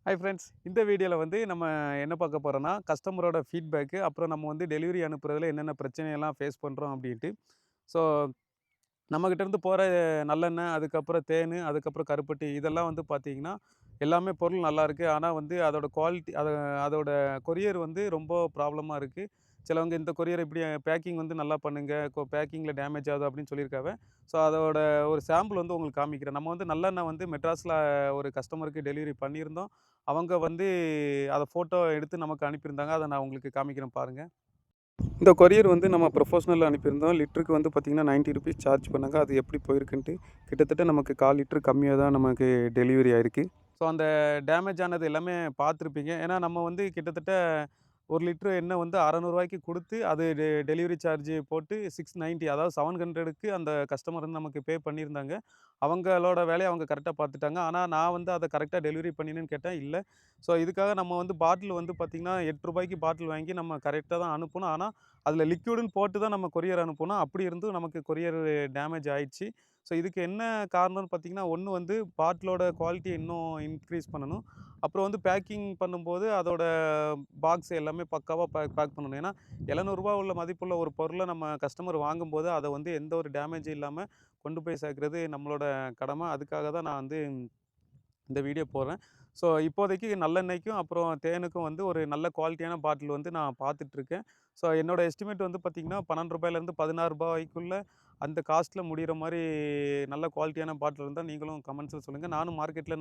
Hi friends, இந்த வீடியோவில் வந்து நம்ம என்ன பார்க்க போகிறோன்னா கஸ்டமரோட ஃபீட்பேக்கு, அப்புறம் நம்ம வந்து டெலிவரி அனுப்புறதுல என்னென்ன பிரச்சனையெல்லாம் ஃபேஸ் பண்ணுறோம் அப்படின்ட்டு. ஸோ நம்மகிட்டேருந்து போகிற நல்லெண்ணெய், அதுக்கப்புறம் தேன், அதுக்கப்புறம் கருப்பட்டி இதெல்லாம் வந்து பார்த்தீங்கன்னா எல்லாமே பொருள் நல்லாயிருக்கு. ஆனால் வந்து அதோட குவாலிட்டி அதோட கொரியர் வந்து ரொம்ப ப்ராப்ளமாக இருக்குது. சிலவங்க இந்த கொரியர் இப்படி பேக்கிங் வந்து நல்லா பண்ணுங்க, பேக்கிங்கில் டேமேஜ் ஆகுது அப்படின்னு சொல்லியிருக்காங்க. ஸோ அதோட ஒரு சாம்பிள் வந்து உங்களுக்கு காமிக்கிறேன். நம்ம வந்து நல்லெண்ணெய் வந்து மெட்ராஸில் ஒரு கஸ்டமருக்கு டெலிவரி பண்ணியிருந்தோம். அவங்க வந்து அத ஃபோட்டோ எடுத்து நமக்கு அனுப்பியிருந்தாங்க. அத நான் உங்களுக்கு காமிக்கிறேன் பாருங்க. இந்த கொரியர் வந்து நம்ம ப்ரொஃபஷ்னல்ல அனுப்பியிருந்தோம். லிட்டருக்கு வந்து பார்த்தீங்கன்னா ₹90 சார்ஜ் பண்ணாங்க. அது எப்படி போயிருக்குன்ட்டு கிட்டத்தட்ட நமக்கு 1/4 லிட்டர் கம்மியா தான் நமக்கு டெலிவரி ஆயிருக்கு. ஸோ அந்த டேமேஜ் ஆனது எல்லாமே பார்த்துருப்பீங்க. ஏன்னா நம்ம வந்து கிட்டத்தட்ட 1 லிட்டர் எண்ணெய் வந்து ரூ. 600க்கு குடுத்து அது டெலிவரி சார்ஜ் போட்டு 690 அதாவது 700க்கு அந்த கஸ்டமர் வந்து நமக்கு பே பண்ணியிருந்தாங்க. அவங்களோட வேலைய அவங்க கரெக்ட்டா பார்த்துட்டாங்க. ஆனா நான் வந்து அத கரெக்ட்டா டெலிவரி பண்ணினேன்னு கேட்டா இல்ல. ஸோ இதுக்காக நம்ம வந்து பாட்டில் வந்து பார்த்தீங்கன்னா, ரூ. 8க்கு பாட்டில் வாங்கி நம்ம கரெக்ட்டா தான் அனுப்புனோம். ஆனா அதில லிக்விடுன்னு போட்டு தான் நம்ம கொரியர் அனுப்புனோம். அப்படி இருந்தும் நமக்கு கொரியர் டேமேஜ் ஆயிடுச்சு. ஸோ இதுக்கு என்ன காரணம்னு பார்த்தீங்கன்னா, ஒண்ணு வந்து பாட்டிலோட குவாலிட்டிய இன்னும் இன்க்ரீஸ் பண்ணணும். அப்புறம் வந்து பேக்கிங் பண்ணும்போது அதோட பாக்ஸ் எல்லாமே பக்காவா பேக் பண்ணணும். ஏன்னா, ரூ. 700 உள்ள மதிப்புள்ள ஒரு பொருள நம்ம கஸ்டமர் வாங்கும்போது, அத வந்து எந்த ஒரு டேமேஜும் இல்லாம கொண்டு போய் சேர்க்கிறது நம்மளோட கடமை. அதுக்காக தான் நான் வந்து இந்த வீடியோ போடுறேன். ஸோ இப்போதைக்கு நல்லெண்ணெய்க்கும், அப்புறம் தேனுக்கும் வந்து ஒரு நல்ல குவாலிட்டியான பாட்டில் வந்து நான் பார்த்துட்ருக்கேன். ஸோ என்னோட எஸ்டிமேட் வந்து பார்த்தீங்கன்னா, ரூ. 12லேருந்து ரூ. 16க்குள்ள அந்த காஸ்ட்ல முடியிற மாரி நல்ல குவாலிட்டியான பாட்டில் இருந்தா நீங்களும் கமெண்ட்ஸ்ல சொல்லுங்க. நானும் மார்க்கெட்ல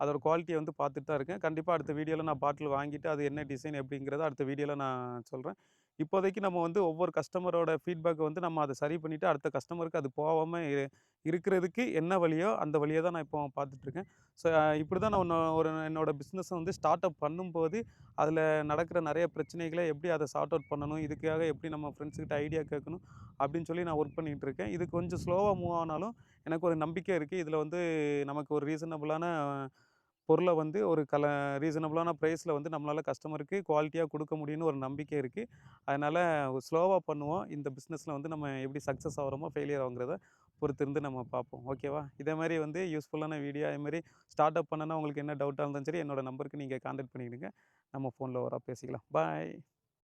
அதோட குவாலிட்டிய வந்து பார்த்துட்டு தான் இருக்கேன். கண்டிப்பா அடுத்த வீடியோல நான் பாட்டில் வாங்கிட்டு, அது என்ன டிசைன் எப்படிங்கிறத அடுத்த வீடியோல நான் சொல்றேன். இப்போதைக்கு நம்ம வந்து ஒவ்வொரு கஸ்டமரோட ஃபீட்பேக்க வந்து நம்ம அத சரி பண்ணிட்டு, அடுத்த கஸ்டமருக்கு அது போவாம இருக்கிறதுக்கு என்ன வழியோ, அந்த வழிய தான் நான் இப்போ பார்த்துட்ருக்கேன். ஸோ இப்படி தான் நான் என்னோட பிஸ்னஸ வந்து ஸ்டார்ட் அப் பண்ணும்போது, அதில நடக்கிற நெறைய பிரச்சனைகள எப்படி அத சார்ட் அவுட் பண்ணணும், இதுக்காக எப்படி நம்ம ஃப்ரெண்ட்ஸ் கிட்ட ஐடியா கேட்கணும், அப்படின்னு சொல்லி நான் ஒர்க் பண்ணிட்டு இருக்கேன். இது கொஞ்சம் ஸ்லோவா மூவ் ஆனாலும், எனக்கு ஒரு நம்பிக்கை இருக்கு. இதில வந்து நமக்கு ஒரு ரீசனபிளான பொருள வந்து ஒரு ரீசனபிளான பிரைஸ்ல வந்து நம்மளால கஸ்டமருக்கு குவாலிட்டியா குடுக்க முடியும்னு ஒரு நம்பிக்கை இருக்கு. அதனால ஸ்லோவா பண்ணுவோம். இந்த பிசினஸ்ல வந்து நம்ம எப்படி சக்சஸ் ஆகுறோமோ, ஃபெயிலியர் ஆகுங்கிறத பொறுத்திருந்து நம்ம பார்ப்போம். ஓகேவா? இதே மாரி வந்து யூஸ்ஃபுல்லான வீடியோ அதே மாரி ஸ்டார்ட் அப் பண்ணணும்னா உங்களுக்கு என்ன டவுட்டா இருந்தாலும் சரி, என்னோட நம்பருக்கு நீங்க கான்டாக்ட் பண்ணிக்கிடுங்க. நம்ம ஃபோன்ல ஓரா பேசிக்கலாம். பாய்.